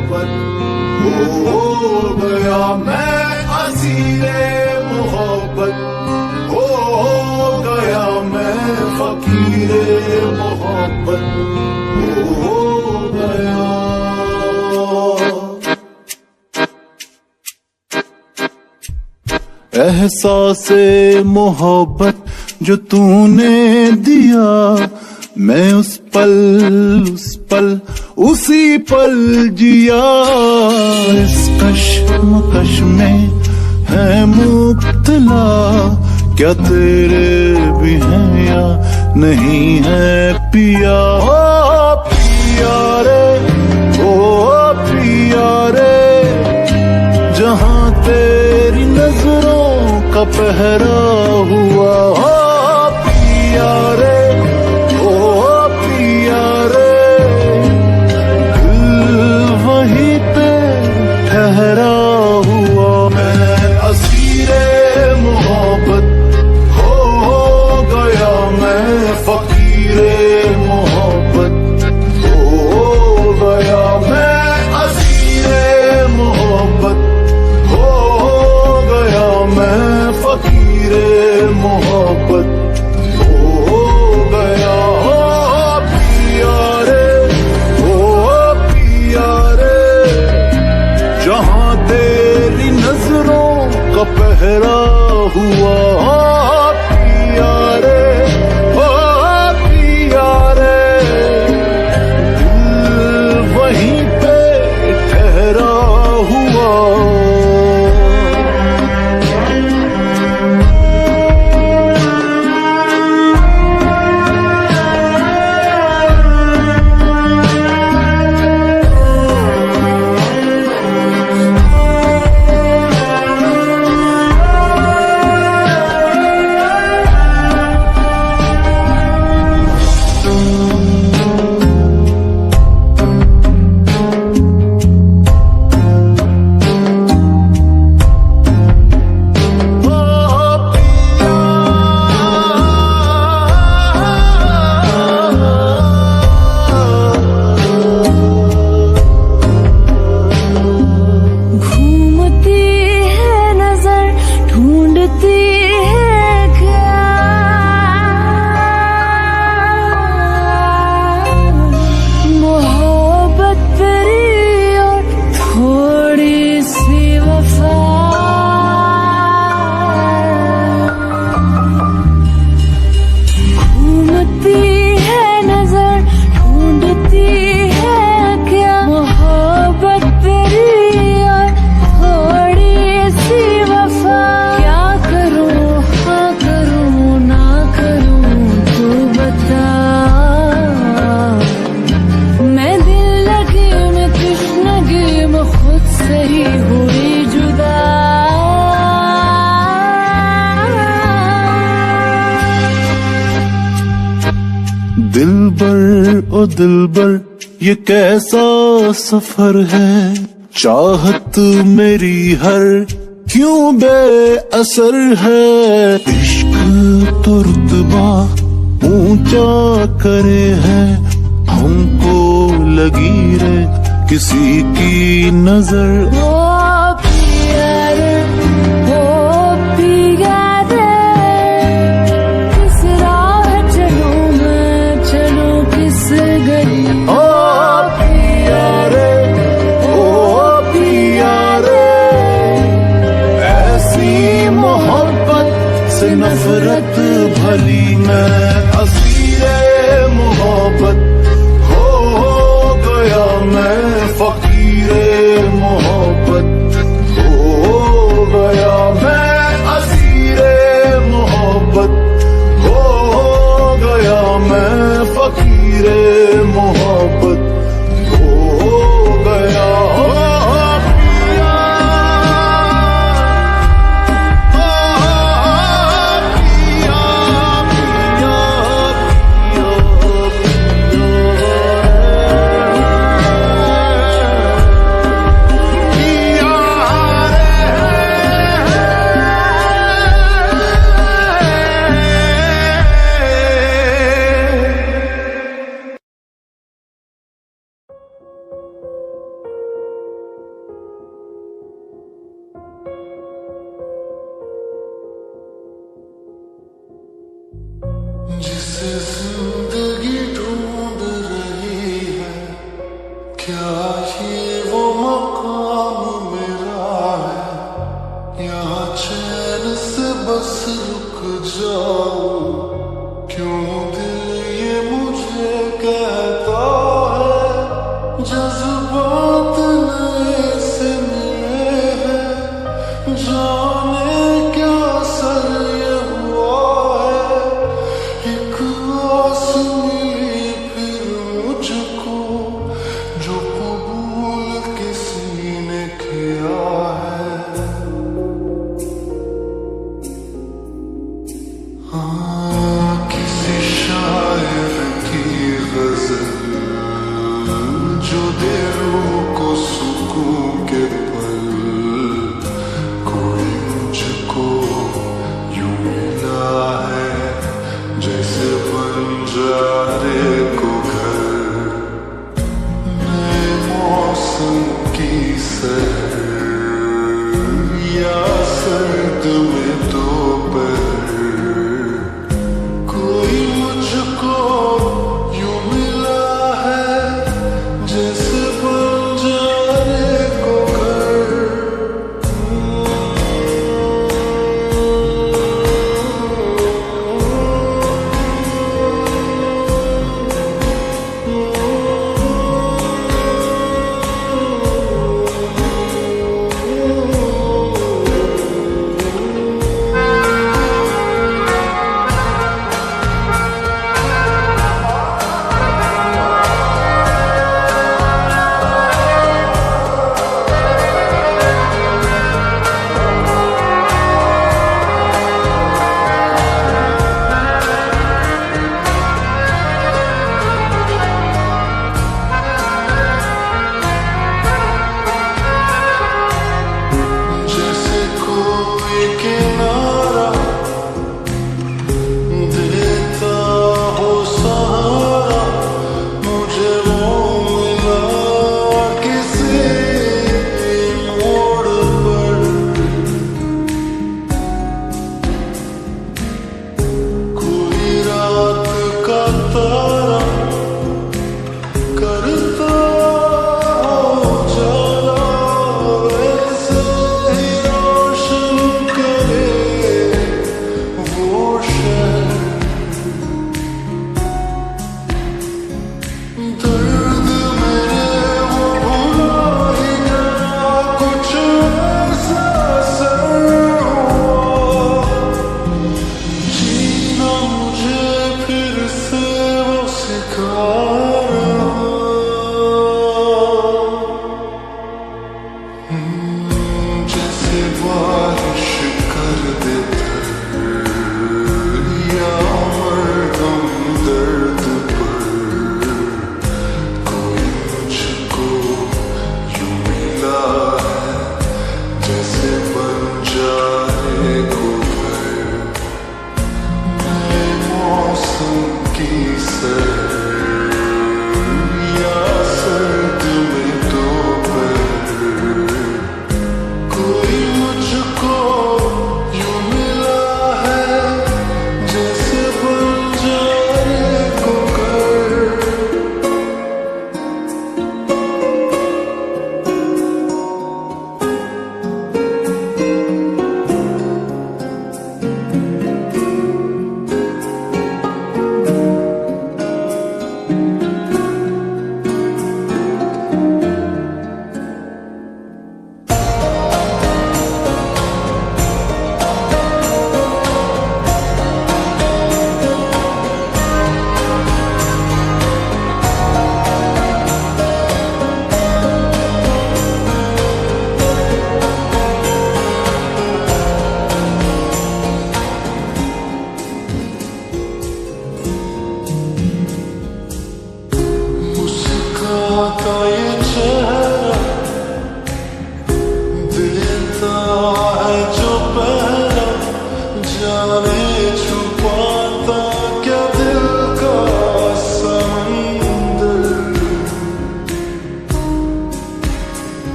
मोहब्बत हो गया मैं असीरे मोहब्बत हो गया मैं फकीरे मोहब्बत हो गया। एहसासे मोहब्बत जो तूने दिया, मैं उस पल उसी पल जिया। इस कश्मकश में है मुब्तला, क्या तेरे भी हैं या नहीं है पिया। ओ पिया रे, ओ पिया रे, जहां तेरी नजरों का पहरा हुआ। ओ पिया रे, ओ पिया रे, दिल वहीं पे ठहरा हुआ। मैं असीरे मोहब्बत हो गया मैं फकीरे मोहब्बत हो गया मैं असीरे मोहब्बत हो गया मैं फकीरे मोहब्बत हो गया। ओ पिया रे, ओ पिया रे, जहां तेरी नजरों का पहरा हुआ। ओ पिया रे, ओ पिया रे, दिल वहीं पे ठहरा हुआ। दिलबर ओ दिलबर, ये कैसा सफर है। चाहत मेरी हर क्यों बेअसर है। इश्क तो रुतबा ऊंचा करे है, हमको लगी रे किसी की नजर। ओ पिया रे, ओ पिया रे, किस राह चलूं मैं, चलूं किस गली। ओ पिया रे, ओ पिया रे, ऐसी मोहब्बत से नफरत भली। मैं असीरे मोहब्बत हो गया मैं फकीरे मोहब्बत जाऊं, क्यों दिल ये मुझे कहता है, जज्बात नए से मिले हैं, जाने क्या सर ये हुआ है, एक आस मिली फिर मुझको, जो कबूल किसी ने किया है। किसी शायर की गजल जो दे रूह को सुकून के पल, कोई मुझको यूं मिला है जैसे बंजारे को घर, नए मौसम की सर